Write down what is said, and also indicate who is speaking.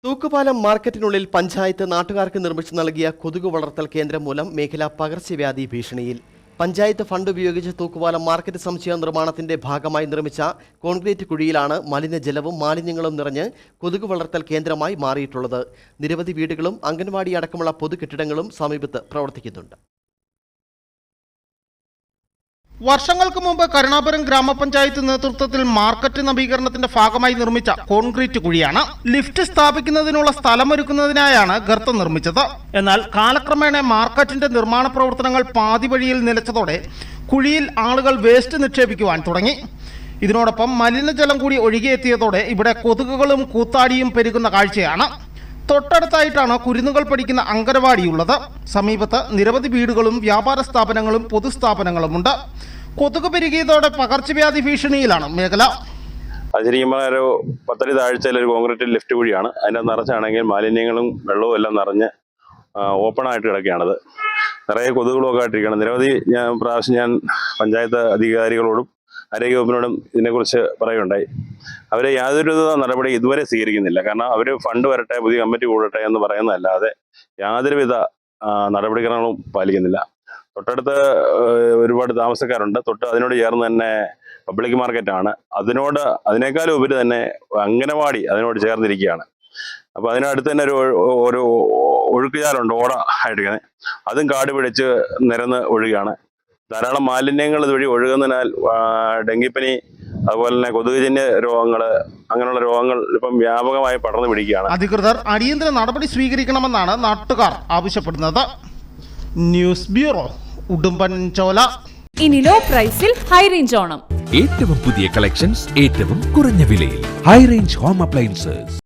Speaker 1: തൂക്കുപാലം മാർക്കറ്റിനുള്ളിൽ പഞ്ചായത്ത് നാട്ടുകാർക്ക് നിർമ്മിച്ചു നൽകിയ കൊതുക് വളർത്തൽ കേന്ദ്രം മൂലം മേഖല പകർച്ചവ്യാധി ഭീഷണിയിൽ. പഞ്ചായത്ത് ഫണ്ട് ഉപയോഗിച്ച് തൂക്കുപാലം മാർക്കറ്റ് സമുച്ചയ നിർമ്മാണത്തിന്റെ ഭാഗമായി നിർമ്മിച്ച കോൺക്രീറ്റ് കുഴിയിലാണ് മലിനജലവും മാലിന്യങ്ങളും നിറഞ്ഞ് കൊതുക് വളർത്തൽ കേന്ദ്രമായി മാറിയിട്ടുള്ളത്. നിരവധി വീടുകളും അംഗൻവാടി അടക്കമുള്ള പൊതുകെട്ടിടങ്ങളും സമീപത്ത് പ്രവർത്തിക്കുന്നുണ്ട്.
Speaker 2: വർഷങ്ങൾക്ക് മുമ്പ് കരുണാപുരം ഗ്രാമപഞ്ചായത്ത് നേതൃത്വത്തിൽ മാർക്കറ്റ് നവീകരണത്തിന്റെ ഭാഗമായി നിർമ്മിച്ച കോൺക്രീറ്റ് കുഴിയാണ്. ലിഫ്റ്റ് സ്ഥാപിക്കുന്നതിനുള്ള സ്ഥലമൊരുക്കുന്നതിനായാണ് ഗർത്തം നിർമ്മിച്ചത്. എന്നാൽ കാലക്രമേണ മാർക്കറ്റിന്റെ നിർമ്മാണ പ്രവർത്തനങ്ങൾ പാതി വഴിയിൽ നിലച്ചതോടെ കുഴിയിൽ ആളുകൾ വേസ്റ്റ് നിക്ഷേപിക്കുവാൻ തുടങ്ങി. ഇതിനോടൊപ്പം മലിനജലം കൂടി ഒഴുകിയെത്തിയതോടെ ഇവിടെ കൊതുകുകളും കൂത്താടിയും പെരുകുന്ന കാഴ്ചയാണ്. തൊട്ടടുത്തായിട്ടാണ് കുരുന്നുകൾ പഠിക്കുന്ന അംഗനവാടിയുള്ളത്. സമീപത്ത് നിരവധി വീടുകളും വ്യാപാര സ്ഥാപനങ്ങളും പൊതുസ്ഥാപനങ്ങളുമുണ്ട്. കൊതുക് പെരുകിയതോടെ പകർച്ചവ്യാധി ഭീഷണിയിലാണ് മേഖല.
Speaker 3: ശരിക്കും ഒരു 10 അടി താഴ്ചയിൽ ഒരു കോൺക്രീറ്റ് ലിഫ്റ്റ് കുഴിയാണ്. അതിൻ്റെ നിറച്ചാണെങ്കിൽ മാലിന്യങ്ങളും വെള്ളവും എല്ലാം നിറഞ്ഞ് ഓപ്പൺ ആയിട്ട് കിടക്കുകയാണത്. നിറയെ കൊതുകുകളൊക്കെ ആയിട്ടിരിക്കുകയാണ്. നിരവധി പ്രാവശ്യം ഞാൻ പഞ്ചായത്ത് അധികാരികളോടും ആരോഗ്യവകുപ്പിനോടും ഇതിനെക്കുറിച്ച് പറയുകയുണ്ടായി. അവർ യാതൊരുവിധ നടപടി ഇതുവരെ സ്വീകരിക്കുന്നില്ല. കാരണം അവർ ഫണ്ട് വരട്ടെ, പുതിയ കമ്മിറ്റി കൂടട്ടെ എന്ന് പറയുന്നതല്ലാതെ യാതൊരുവിധ നടപടിക്രമങ്ങളും പാലിക്കുന്നില്ല. തൊട്ടടുത്ത് ഒരുപാട് താമസക്കാരുണ്ട്. അതിനോട് ചേർന്ന് തന്നെ പബ്ലിക് മാർക്കറ്റാണ്. അതിനേക്കാളും ഉപരി തന്നെ അംഗനവാടി അതിനോട് ചേർന്നിരിക്കുകയാണ്. അപ്പോൾ അതിനടുത്ത് തന്നെ ഒരു ഒഴുക്കുചാലുണ്ട്, ഓട ആയിട്ടിരിക്കുന്നത്. അതും കാട് പിടിച്ച് നിരന്ന് ഒഴുകുകയാണ്. ധാരാളം മാലിന്യങ്ങൾ ഇതുവഴി ഒഴുകുന്നതിനാൽ ഡെങ്കിപ്പനി, അതുപോലെ തന്നെ കൊതുകുജന്യ രോഗങ്ങൾ, അങ്ങനെയുള്ള രോഗങ്ങൾ ഇപ്പം വ്യാപകമായി പടർന്നു പിടിക്കുകയാണ്.
Speaker 2: അധികൃതർ അടിയന്തര നടപടി സ്വീകരിക്കണമെന്നാണ് നാട്ടുകാർ ആവശ്യപ്പെടുന്നത്. News bureau, Udumbanchola.
Speaker 4: ഇനി ലോ പ്രൈസിൽ ഹൈ റേഞ്ച് ഓണം.
Speaker 5: ഏറ്റവും പുതിയ കളക്ഷൻസ് ഏറ്റവും കുറഞ്ഞ വിലയിൽ. High range home appliances.